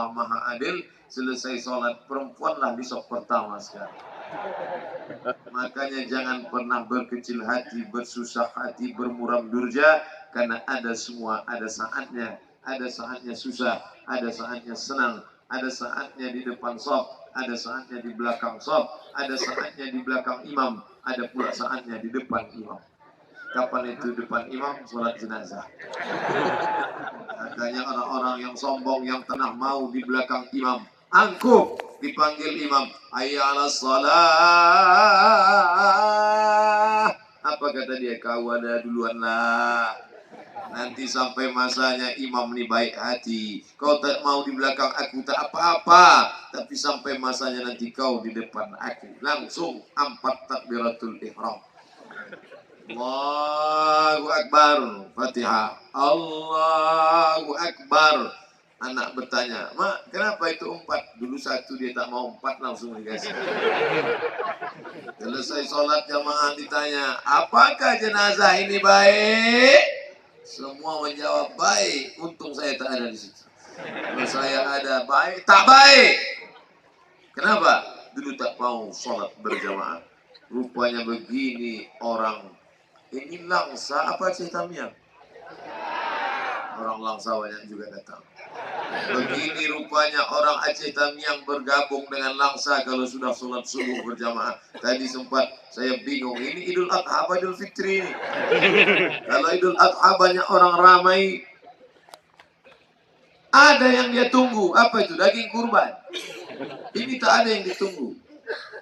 Allah Maha Adil, selesai sholat perempuanlah di saf pertama sekarang. Makanya jangan pernah berkecil hati, bersusah hati, bermuram durja, karena ada semua, ada saatnya. Ada saatnya susah, ada saatnya senang, ada saatnya di depan shaf, ada saatnya di belakang shaf, ada saatnya di belakang imam, ada pula saatnya di depan imam. Kapan itu depan imam? Sholat jenazah. Makanya orang-orang yang sombong, yang tengah mau di belakang imam, angkuh dipanggil imam, hayya 'alas shalah. Apa kata dia? Kau ada duluan lah. Nanti sampai masanya imam nih baik hati. Kau tak mau di belakang aku tak apa-apa, tapi sampai masanya nanti kau di depan aku. Langsung 4 takbiratul ihram. Allahu Akbar. Fatihah. Allahu Akbar. Anak bertanya, Mak, kenapa itu 4? Dulu 1 dia tak mau, 4 langsung dikasih. Selesai sholat jamaah ditanya, apakah jenazah ini baik? Semua menjawab baik. Untung saya tak ada di situ. Kalau saya ada, baik, tak baik. Kenapa? Dulu tak mau sholat berjamaah. Rupanya begini orang. Ini Langsa apa Aceh Tamiang? Orang Langsa banyak juga datang. Begini rupanya orang Aceh Tamiang bergabung dengan Langsa kalau sudah sholat subuh berjamaah. Tadi sempat saya bingung, ini Idul Adha apa Idul Fitri ini? Kalau Idul Adha banyak orang ramai, ada yang dia tunggu. Apa itu? Daging kurban. Ini tak ada yang ditunggu.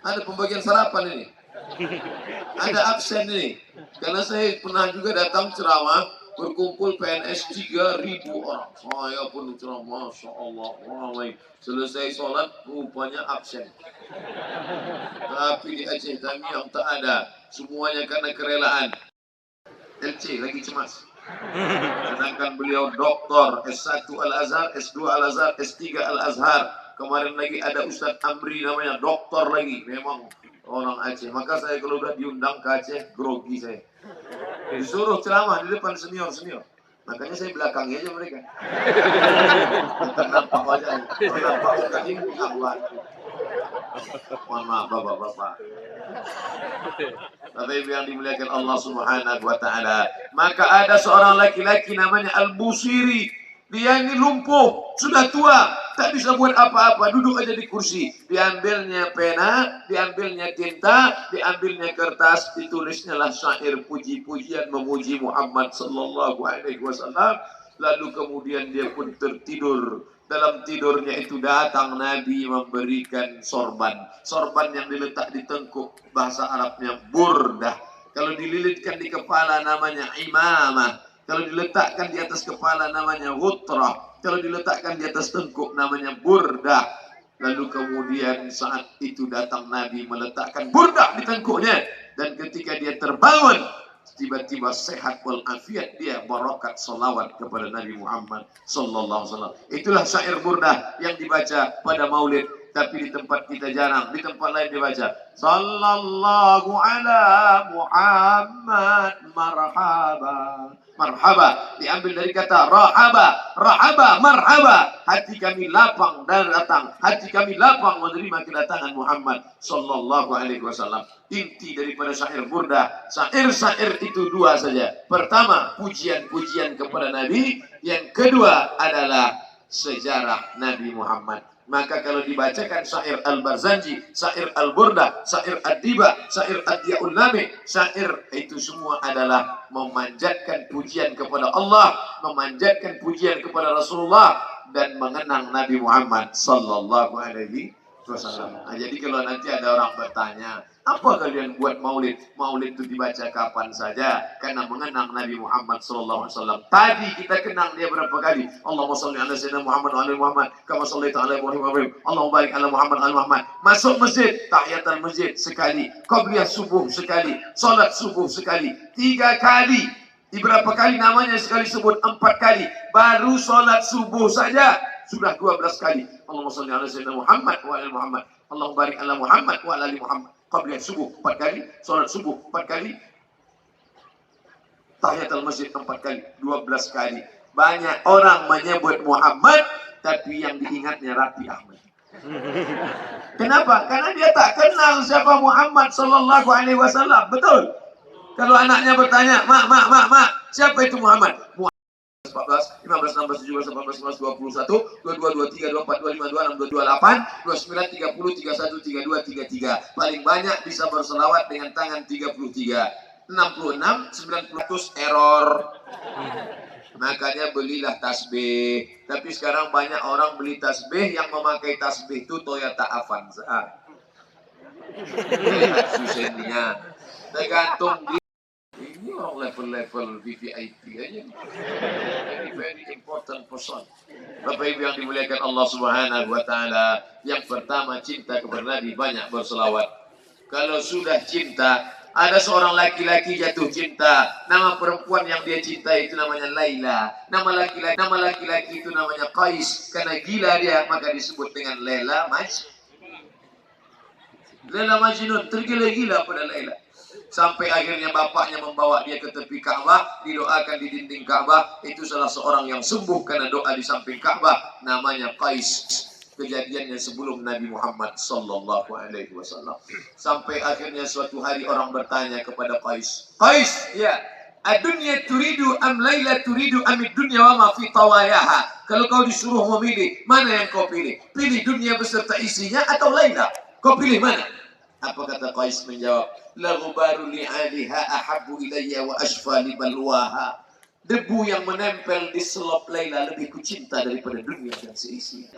Ada pembagian sarapan ini. Ada absen ini. Karena saya pernah juga datang ceramah, berkumpul PNS 3.000 orang. Saya pun ceramah, Masya Allah, ramai. Selesai sholat, rupanya absen. Tapi di Aceh Tamiang tak ada. Semuanya karena kerelaan. LC lagi cemas. Sedangkan beliau doktor, S1 Al-Azhar, S2 Al-Azhar, S3 Al-Azhar. Kemarin lagi ada Ustadz Amri namanya, doktor lagi. Memang orang Aceh. Maka saya kalau udah diundang ke Aceh, grogi saya. Disuruh ceramah di depan senior-senior. Makanya saya belakangnya aja mereka. Bukan nampak wajahnya. Kalau nampak muka ini, bukan. Mohon maaf bapak-bapak. Bapak Ibu yang dimuliakan Allah Subhanahu wa Ta'ala. Maka ada seorang laki-laki namanya Al-Busiri. Dia ini lumpuh, sudah tua, tak bisa buat apa-apa, duduk aja di kursi. Diambilnya pena, diambilnya tinta, diambilnya kertas, ditulisnya lah syair puji-pujian memuji Muhammad sallallahu alaihi wasallam. Lalu kemudian dia pun tertidur. Dalam tidurnya itu datang Nabi memberikan sorban. Sorban yang diletak di tengkuk, bahasa Arabnya burdah. Kalau dililitkan di kepala namanya imamah. Kalau diletakkan di atas kepala namanya hutrah. Kalau diletakkan di atas tengkuk namanya burdah. Lalu kemudian saat itu datang Nabi meletakkan burdah di tengkuknya. Dan ketika dia terbangun, tiba-tiba sehat walafiat, dia barakat salawat kepada Nabi Muhammad sallallahu alaihi wasallam. Itulah syair burdah yang dibaca pada Maulid, tapi di tempat kita jarang, di tempat lain dibaca sallallahu ala Muhammad marhaba. Marhaba diambil dari kata rahaba, rahaba marhaba. Hati kami lapang dan datang, hati kami lapang menerima kedatangan Muhammad sallallahu alaihi wasallam. Inti daripada syair burdah, syair-syair itu 2 saja. Pertama, pujian-pujian kepada Nabi. Yang kedua adalah sejarah Nabi Muhammad. Maka kalau dibacakan syair Al-Barzanji, syair Al-Burdah, syair Ad-Diba, syair Ad-Diyaul Lami, syair itu semua adalah memanjatkan pujian kepada Allah, memanjatkan pujian kepada Rasulullah, dan mengenang Nabi Muhammad sallallahu alaihi wasallam. Nah, jadi kalau nanti ada orang bertanya, apa kalian buat maulid? Maulid itu dibaca kapan saja, karena mengenang Nabi Muhammad sallallahu alaihi wasallam. Tadi kita kenang dia berapa kali? Allahumma shalli ala sayyidina Muhammad wa ala Muhammad kama shallaita ala Ibrahim wa Ibrahim. Allahumma barik ala Muhammad wa ala Muhammad. Masuk masjid, tahiyatul masjid sekali, qabliyah subuh sekali, salat subuh sekali, 3 kali. Di berapa kali namanya sekali sebut? 4 kali. Baru salat subuh saja sudah 12 kali. Allahumma shalli ala sayyidina Muhammad wa ala Muhammad. Allahumma barik ala Muhammad wa ala Muhammad. Qabliyah subuh 4 kali, salat subuh 4 kali, tahiyatul masjid 4 kali, 12 kali. Banyak orang menyebut Muhammad, tapi yang diingatnya Raffi Ahmad. Kenapa? Karena dia tak kenal siapa Muhammad sallallahu alaihi wasallam. Betul? Kalau anaknya bertanya, mak, siapa itu Muhammad? 14, 15, 16, 17, 18, 19, 21, 22, 23, 24, 25, 26, 28, 29, 30, 31, 32, 33. Paling banyak bisa berselawat dengan tangan 33. 66, 90 error. Makanya belilah tasbih. Tapi sekarang banyak orang beli tasbih, yang memakai tasbih itu Toyota Avanza. Lihat susennya. Tergantung ini orang level-level VVIP aja. Very important person. Bapak Ibu yang dimuliakan Allah Subhanahu wa taala, yang pertama cinta kepada Nabi, banyak berselawat. Kalau sudah cinta, ada seorang laki-laki jatuh cinta, nama perempuan yang dia cintai itu namanya Laila. Nama laki-laki itu namanya Qais. Karena gila dia, maka disebut dengan Laila Majnun, tergila-gila pada Laila. Sampai akhirnya bapaknya membawa dia ke tepi Ka'bah, didoakan di dinding Ka'bah. Itu salah seorang yang sembuh karena doa di samping Ka'bah, namanya Qais. Kejadiannya sebelum Nabi Muhammad sallallahu alaihi wasallam. Sampai akhirnya suatu hari orang bertanya kepada Qais, "Qais, ya, ad-dunya turidu am Laila turidu am ad-dunya wa ma fi tawayaha?" Kalau kau disuruh memilih, mana yang kau pilih? Pilih dunia beserta isinya atau Laila? Kau pilih mana? Apa kata Qais menjawab? La ghubaru li'aliha ahabbu ilayya wa ashfa li balwaha. Debu yang menempel di selop Laila lebih kucinta daripada dunia dan seisi.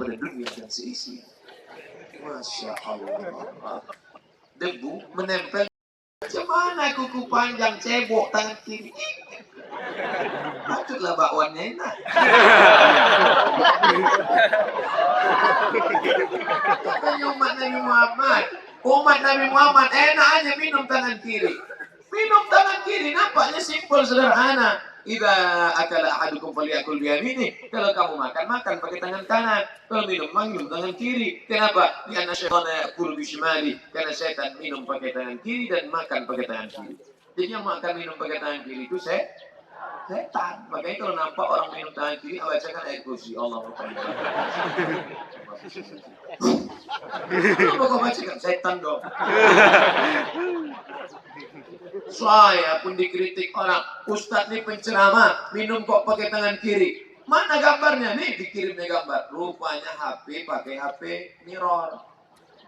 Masya Allah. Debu menempel. Macam mana kuku panjang cebok tangan kiri? Patutlah bakwannya enak. Katanya umat Nabi Muhammad. Umat Nabi Muhammad enak aja minum tangan kiri. Minum tangan kiri nampaknya simpel, sederhana. Idza akala ahadukum falyakul biyamini. Kalau kamu makan pakai tangan kanan. Kalau minum tangan kiri. Kenapa? Karena syaitan yaqulu bishimali. Karena setan minum pakai tangan kiri dan makan pakai tangan kiri. Jadi yang makan minum pakai tangan kiri itu setan. Makanya kalau nampak orang minum tangan kiri, bacakan ayat kursi. Allah Akbar. Kenapa kau bacakan? Setan dong. Saya pun dikritik orang, Ustadz nih penceramah, minum kok pakai tangan kiri. Mana gambarnya? Nih dikirimnya gambar. Rupanya HP pakai HP mirror.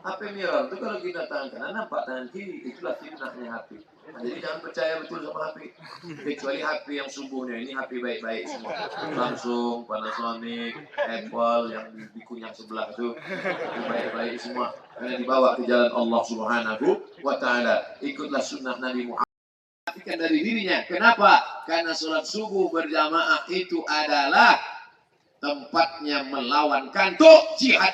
HP mirror itu kalau kita tangan kanan nampak tangan kiri, itulah fitnahnya HP. Nah, jadi jangan percaya betul sama HP. Kecuali HP yang sumbuhnya, ini HP baik-baik semua. Samsung, Panasonic, Apple yang dikunyah sebelah itu baik-baik semua. Karena dibawa ke jalan Allah Subhanahu wa taala. Ikutlah sunnah Nabi Muhammad dari dirinya. Kenapa? Karena sholat subuh berjamaah itu adalah tempatnya melawan kantuk jihad.